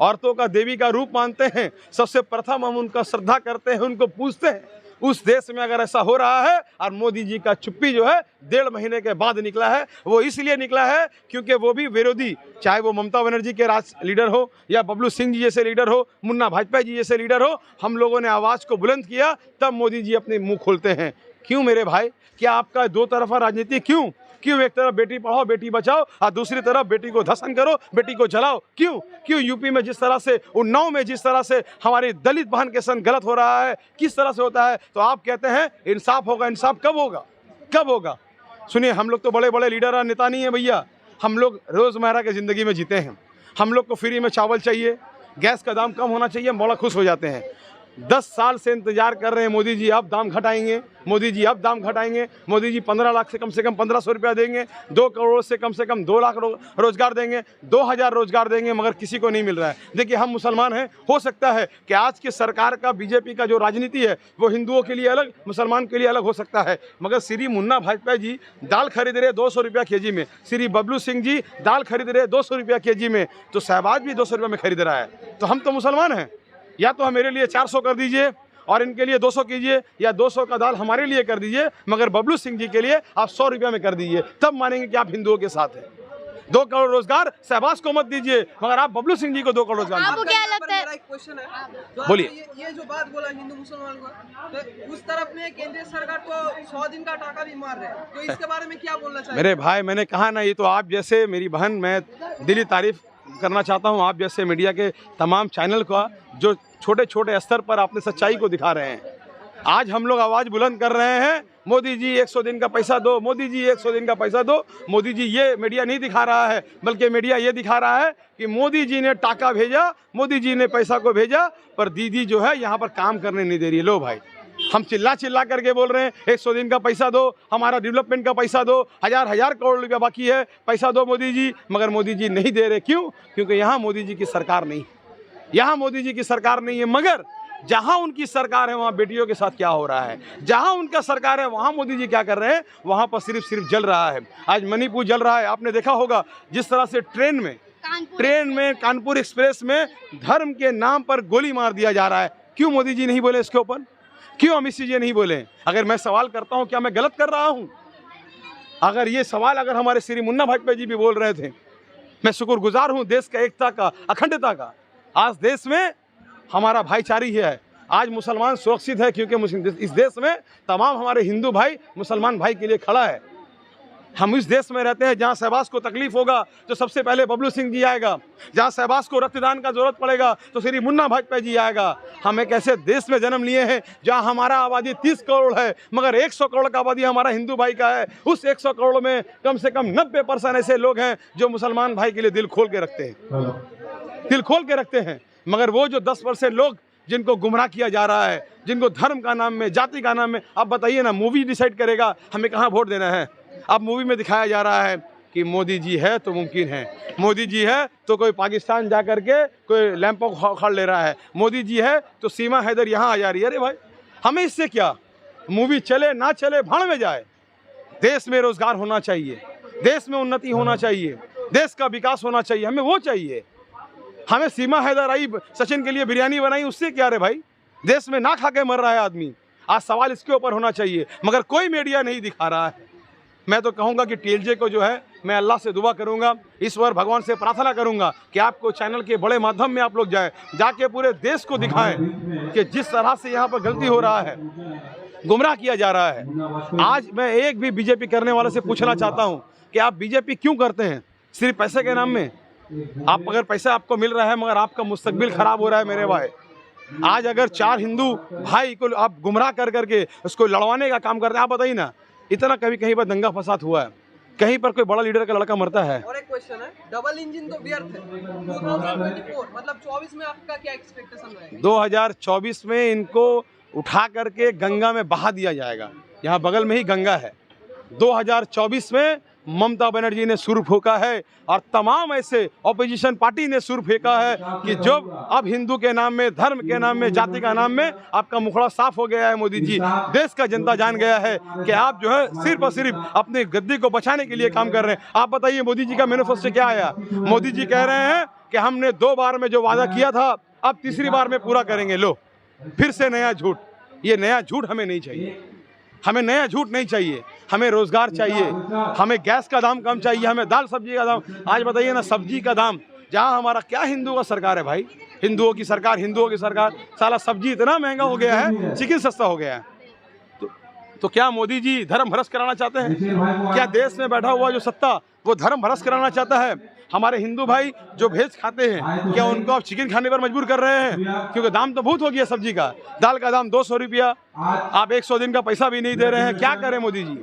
औरतों का देवी का रूप मानते हैं, सबसे प्रथम हम उनका श्रद्धा करते हैं, उनको पूजते हैं, उस देश में अगर ऐसा हो रहा है और मोदी जी का चुप्पी जो है 1.5 महीने के बाद निकला है, वो इसलिए निकला है क्योंकि वो भी विरोधी, चाहे वो ममता बनर्जी के राज लीडर हो या बबलू सिंह जी जैसे लीडर हो, मुन्ना भाजपा जी जैसे लीडर हो, हम लोगों ने आवाज़ को बुलंद किया तब मोदी जी अपने मुंह खोलते हैं। क्यों मेरे भाई, क्या आपका दो तरफा राजनीति? क्यों एक तरफ बेटी पढ़ाओ बेटी बचाओ और दूसरी तरफ बेटी को धर्षण करो, बेटी को जलाओ? क्यों यूपी में जिस तरह से, उन्नाव में जिस तरह से हमारी दलित बहन के संग गलत हो रहा है, किस तरह से होता है? तो आप कहते हैं इंसाफ होगा, इंसाफ कब होगा? सुनिए, हम लोग तो बड़े बड़े लीडर और नेता नहीं है भैया, हम लोग रोज़मर्रा की ज़िंदगी में जीते हैं। हम लोग को फ्री में चावल चाहिए, गैस का दाम कम होना चाहिए, हम बड़ा खुश हो जाते हैं। 10 साल से इंतजार कर रहे हैं मोदी जी अब दाम घटाएंगे, मोदी जी अब दाम घटाएंगे, मोदी जी 15 लाख से कम 1500 रुपया देंगे, 2 करोड़ से कम 2 लाख रोजगार देंगे, 2000 रोजगार देंगे, मगर किसी को नहीं मिल रहा है। देखिए, हम मुसलमान हैं, हो सकता है कि आज की सरकार का बीजेपी का जो राजनीति है वो हिंदुओं के लिए अलग, मुसलमान के लिए अलग हो सकता है, मगर श्री मुन्ना भाजपा जी दाल खरीद रहे 200 रुपया केजी में, श्री बबलू सिंह जी दाल खरीद रहे 200 रुपया केजी में, तो शहबाज भी 200 रुपये में खरीद रहा है। तो हम तो मुसलमान हैं, या तो मेरे लिए 400 कर दीजिए और इनके लिए 200 कीजिए, या 200 का दाल हमारे लिए कर दीजिए, मगर बबलू सिंह जी के लिए आप 100 रुपया में कर दीजिए, तब मानेंगे कि आप हिंदुओं के साथ हैं। 2 करोड़ रोजगार शहबाज को मत दीजिए, मगर आप बबलू सिंह जी को 2 करोड़ रोजगार। आपको क्या लगता है? मेरा एक क्वेश्चन है, बोलिए। ये जो बात बोला हिंदू मुसलमान का, तो उस तरफ में केंद्रीय सरकार को 100 दिन का टाका भी मार रहे हैं, तो इसके बारे में क्या बोलना चाहिए? मेरे भाई, मैंने कहा ना, ये तो आप जैसे मेरी बहन, मैं दिली तारीफ करना चाहता हूँ आप जैसे मीडिया के तमाम चैनल का, जो छोटे छोटे स्तर पर अपने सच्चाई को दिखा रहे हैं। आज हम लोग आवाज़ बुलंद कर रहे हैं, मोदी जी 100 दिन का पैसा दो, मोदी जी 100 दिन का पैसा दो। मोदी जी ये मीडिया नहीं दिखा रहा है, बल्कि मीडिया ये दिखा रहा है कि मोदी जी ने टाका भेजा, मोदी जी ने पैसा को भेजा, पर दीदी जो है यहाँ पर काम करने नहीं दे रही है। लो भाई, हम चिल्ला चिल्ला करके बोल रहे हैं 100 दिन का पैसा दो, हमारा डेवलपमेंट का पैसा दो, हजार करोड़ रुपया बाकी है, पैसा दो मोदी जी, मगर मोदी जी नहीं दे रहे। क्यों? क्योंकि यहाँ मोदी जी की सरकार नहीं, यहाँ मोदी जी की सरकार नहीं है। मगर जहाँ उनकी सरकार है वहाँ बेटियों के साथ क्या हो रहा है, जहाँ उनका सरकार है वहाँ मोदी जी क्या कर रहे हैं, वहाँ पर सिर्फ जल रहा है। आज मणिपुर जल रहा है, आपने देखा होगा जिस तरह से ट्रेन में कानपुर एक्सप्रेस में धर्म के नाम पर गोली मार दिया जा रहा है। क्यों मोदी जी नहीं बोले इसके ऊपर? क्यों अमित जी नहीं बोले? अगर मैं सवाल करता हूँ, क्या मैं गलत कर रहा हूँ? अगर ये सवाल अगर हमारे श्री मुन्ना भाजपा जी भी बोल रहे थे, मैं शुक्रगुजार हूँ देश का एकता का, अखंडता का। आज देश में हमारा भाईचारी है, आज मुसलमान सुरक्षित है, क्योंकि इस देश में तमाम हमारे हिंदू भाई मुसलमान भाई के लिए खड़ा है। हम इस देश में रहते हैं जहाँ शहबाज को तकलीफ होगा तो सबसे पहले बबलू सिंह जी आएगा, जहाँ शहबाज को रक्तदान का जरूरत पड़ेगा तो श्री मुन्ना भाजपा जी आएगा। हम एक ऐसे देश में जन्म लिए हैं जहाँ हमारा आबादी 30 करोड़ है, मगर 100 करोड़ का आबादी हमारा हिंदू भाई का है। उस 100 करोड़ में कम से कम 90% ऐसे लोग हैं जो मुसलमान भाई के लिए दिल खोल के रखते हैं, दिल खोल के रखते हैं। मगर वो जो 10% लोग जिनको गुमराह किया जा रहा है, जिनको धर्म का नाम में, जाति का नाम में, अब बताइए ना, मूवी डिसाइड करेगा हमें कहाँ वोट देना है। अब मूवी में दिखाया जा रहा है कि मोदी जी है तो मुमकिन है, मोदी जी है तो कोई पाकिस्तान जा कर के कोई लैंपों खड़ ले रहा है, मोदी जी है तो सीमा हैदर यहाँ आ जा रही है। अरे भाई, हमें इससे क्या? मूवी चले ना चले भाड़ में जाए। देश में रोजगार होना चाहिए, देश में उन्नति होना चाहिए, देश का विकास होना चाहिए, हमें वो चाहिए। हमें सीमा हैदर आई सचिन के लिए बिरयानी बनाई, उससे क्या रे भाई? देश में ना खा के मर रहा है आदमी। आज सवाल इसके ऊपर होना चाहिए, मगर कोई मीडिया नहीं दिखा रहा है। मैं तो कहूँगा कि टीएलजे को जो है, मैं अल्लाह से दुआ करूँगा, ईश्वर भगवान से प्रार्थना करूँगा कि आपको चैनल के बड़े माध्यम में आप लोग जाके पूरे देश को दिखाएं कि जिस तरह से यहाँ पर गलती हो रहा है, गुमराह किया जा रहा है। आज मैं एक भी बीजेपी करने वाले से पूछना चाहता हूँ कि आप बीजेपी क्यों करते हैं? सिर्फ पैसे के नाम में? आप अगर पैसा आपको मिल रहा है मगर आपका मुस्तकबिल खराब हो रहा है मेरे भाई। आज अगर 4 हिंदू भाई को आप गुमराह कर करके उसको लड़वाने का काम करते हैं, आप बताइए ना, इतना कभी कहीं पर दंगा फसाद हुआ है? कहीं पर कोई बड़ा लीडर का लड़का मरता है? और एक क्वेश्चन है, डबल इंजन तो व्यर्थ है। 2024 मतलब 24 में आपका क्या एक्सपेक्टेशन रहेगा? 2024 में इनको उठा करके गंगा में बहा दिया जाएगा। यहाँ बगल में ही गंगा है। 2024 में ममता बनर्जी ने सुर फूंका है और तमाम ऐसे ऑपोजिशन पार्टी ने सुर फेंका है कि जो अब हिंदू के नाम में, धर्म के नाम में, जाति का नाम में आपका मुखड़ा साफ हो गया है। मोदी जी, देश का जनता जान गया है कि आप जो है सिर्फ और सिर्फ अपने गद्दी को बचाने के लिए काम कर रहे हैं। आप बताइए मोदी जी का मैनिफेस्टो क्या आया? मोदी जी कह रहे हैं कि हमने 2 बार में जो वादा किया था अब तीसरी बार में पूरा करेंगे। लो, फिर से नया झूठ। ये नया झूठ हमें नहीं चाहिए, हमें नया झूठ नहीं चाहिए। हमें रोजगार चाहिए, हमें गैस का दाम कम चाहिए, हमें दाल सब्जी का दाम। आज बताइए ना, सब्जी का दाम, जहाँ हमारा क्या हिंदुओं का सरकार है भाई, हिंदुओं की सरकार, साला सब्जी इतना महंगा हो गया है, चिकन सस्ता हो गया है। तो क्या मोदी जी धर्म भ्रष्ट कराना चाहते हैं? क्या देश में बैठा हुआ जो सत्ता वो धर्म भ्रष्ट कराना चाहता है? हमारे हिंदू भाई जो भेज खाते हैं, क्या उनको आप चिकन खाने पर मजबूर कर रहे हैं? क्योंकि दाम तो बहुत हो गया सब्जी का। दाल का दाम 200 रुपया, आप 100 दिन का पैसा भी नहीं दे रहे हैं। क्या करें मोदी जी?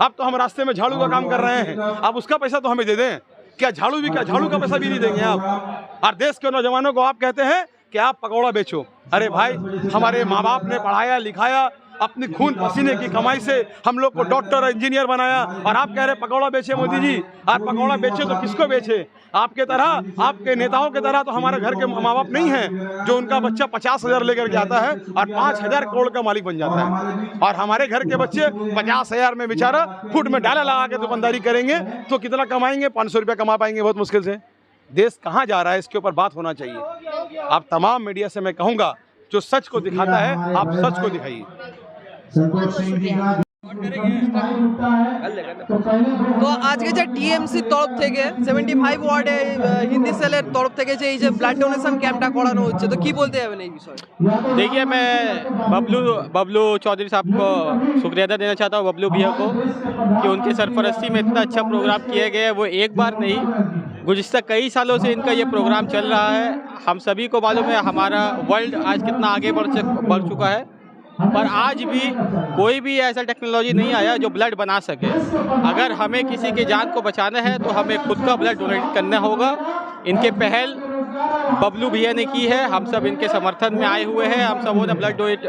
अब तो हम रास्ते में झाड़ू का काम कर रहे हैं, आप उसका पैसा तो हमें दे दें। क्या झाड़ू का पैसा भी नहीं देंगे आप? और देश के नौजवानों को आप कहते हैं कि आप पकौड़ा बेचो। अरे भाई, हमारे माँ बाप ने पढ़ाया लिखाया, अपनी खून पसीने की कमाई से हम लोग को डॉक्टर इंजीनियर बनाया, और आप कह रहे पकौड़ा बेचे मोदी जी। आप पकौड़ा बेचे तो किसको बेचे? आपके तरह, आपके नेताओं के तरह तो हमारे घर के माँ बाप नहीं हैं जो उनका बच्चा 50,000 लेकर के आता है और 5,000 करोड़ का मालिक बन जाता है। और हमारे घर के बच्चे 50,000 में बेचारा फुट में डाला लगा के दुकानदारी करेंगे तो कितना कमाएंगे? 500 रुपया कमा पाएंगे बहुत मुश्किल से। देश कहाँ जा रहा है, इसके ऊपर बात होना चाहिए। आप तमाम मीडिया से मैं कहूँगा, जो सच को दिखाता है आप सच को दिखाइए। তো আজকে যে টিএমসি তরফ থেকে 75 ওয়ার্ডে হিন্দি সেলের তরফ থেকে যে এই যে ব্লাড ডোনেশন ক্যাম্পটা করানো হচ্ছে, তো কি বলতে যাবেন এই বিষয়ে? देखिए, मैं बबलू चौधरी साहब को शुक्रिया अदा देना चाहता हूँ, बबलू भैया को, कि उनकी सरपरस्ती में इतना अच्छा प्रोग्राम किया गया है। वो एक बार नहीं, गुज़िश्ता कई सालों से इनका ये प्रोग्राम चल रहा है। हम सभी को मालूम है हमारा वर्ल्ड आज कितना आगे बढ़ चुका है, पर आज भी कोई भी ऐसा टेक्नोलॉजी नहीं आया जो ब्लड बना सके। अगर हमें किसी की जान को बचाना है तो हमें खुद का ब्लड डोनेट करना होगा। इनके पहल बबलू भैया ने की है, हम सब इनके समर्थन में आए हुए हैं। हम सबों ने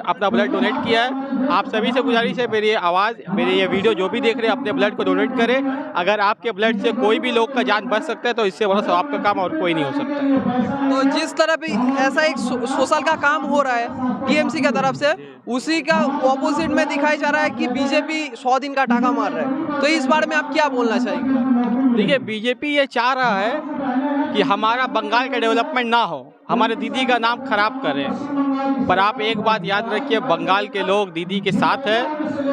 अपना ब्लड डोनेट किया है। आप सभी से गुजारिश है, मेरी ये वीडियो जो भी देख रहे हैं अपने ब्लड को डोनेट करें। अगर आपके ब्लड से कोई भी लोग का जान बच सकता है तो इससे बड़ा सवाब का काम और कोई नहीं हो सकता। तो जिस तरह भी ऐसा एक सोशल का काम हो रहा है टीएमसी की तरफ से, उसी का ऑपोजिट में दिखाई जा रहा है कि बीजेपी 100 दिन का टाका मार रहा है। तो इस बारे में आप क्या बोलना चाहेंगे? देखिए, बीजेपी ये चाह रहा है कि हमारा बंगाल का डेवलपमेंट ना हो, हमारे दीदी का नाम खराब करें। पर आप एक बात याद रखिए, बंगाल के लोग दीदी के साथ है।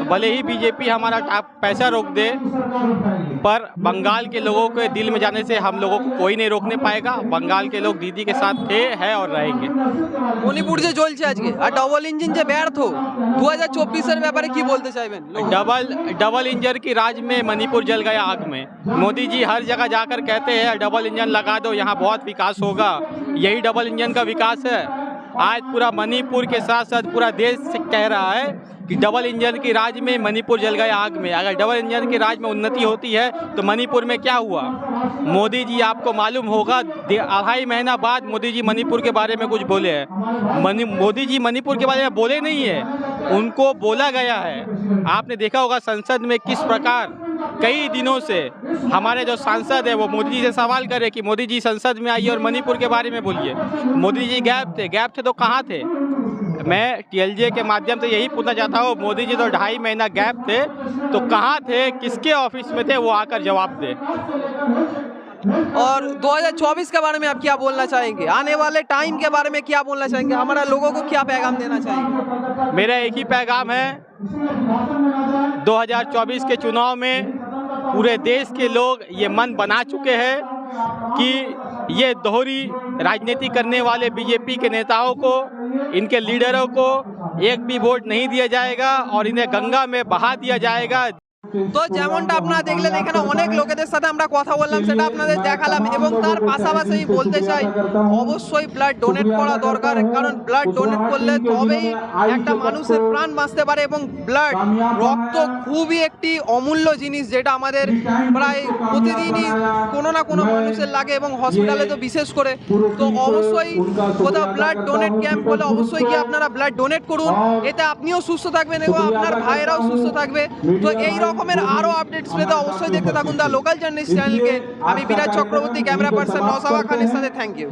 भले ही बीजेपी हमारा पैसा रोक दे, पर बंगाल के लोगों के दिल में जाने से हम लोगों को कोई नहीं रोकने पाएगा। बंगाल के लोग दीदी के साथ थे, है और रहेंगे। মণিপুর যে চলছে আজকে আর ডবল ইঞ্জিন যে ব্যর্থ 2024 এর ব্যাপারে কি বলতে চাইবেন? डबल इंजन की राज में मणिपुर जल गया आग में। मोदी जी हर जगह जाकर कहते हैं डबल इंजन लगा दो, यहाँ बहुत विकास होगा। यही डबल इंजन का विकास है। आज पूरा मणिपुर के साथ साथ पूरा देश कह रहा है कि डबल इंजन की राज में मणिपुर जल गया आग में। अगर डबल इंजन की राज में उन्नति होती है तो मणिपुर में क्या हुआ? मोदी जी, आपको मालूम होगा 2.5 महीना बाद मोदी जी मणिपुर के बारे में कुछ बोले हैं। मोदी जी मणिपुर के बारे में बोले नहीं है, उनको बोला गया है। आपने देखा होगा संसद में किस प्रकार कई दिनों से हमारे जो सांसद है वो मोदी जी से सवाल करे कि मोदी जी संसद में आइए और मणिपुर के बारे में बोलिए। मोदी जी गैप थे तो कहाँ थे? मैं टीएलजे के माध्यम से यही पूछना चाहता हूँ, मोदी जी तो 2.5 महीना गैप थे तो कहाँ थे, किसके ऑफिस में थे, वो आकर जवाब दे। और 2024 के बारे में आप क्या बोलना चाहेंगे? आने वाले टाइम के बारे में क्या बोलना चाहेंगे? हमारा लोगों को क्या पैगाम देना चाहेंगे? मेरा एक ही पैगाम है, 2024 के चुनाव में पूरे देश के लोग ये मन बना चुके हैं कि ये दोहरी राजनीति करने वाले बीजेपी के नेताओं को, इनके लीडरों को एक भी वोट नहीं दिया जाएगा और इन्हें गंगा में बहा दिया जाएगा। তো যেমনটা আপনারা দেখলেন এখানে অনেক লোকেদের সাথে আমরা কথা বললাম, সেটা আপনাদের দেখালাম এবং তার পাশাপাশি বলতে চাই অবশ্যই ব্লাড ডোনেট করা দরকার। কারণ ব্লাড ডোনেট করলে তবেই একটা মানুষের প্রাণ বাঁচতে পারে এবং ব্লাড রক্ত খুবই একটি অমূল্য জিনিস, যেটা আমাদের প্রায় প্রতিদিনই কোনো না কোনো মানুষের লাগে এবং হসপিটালে তো বিশেষ করে। তো অবশ্যই কোথাও ব্লাড ডোনেট ক্যাম্প হলে অবশ্যই গিয়ে আপনারা ব্লাড ডোনেট করুন, এতে আপনিও সুস্থ থাকবেন এবং আপনার ভাইয়েরাও সুস্থ থাকবে। তো এই রকমের আরো আপডেটস পেতে অবশ্যই দেখতে থাকুন দ্য লোকাল জার্নালিস্ট চ্যানেলকে। আমি বিরাজ চক্রবর্তী, ক্যামেরা পার্সন নওসাবা খানের সাথে। Thank you.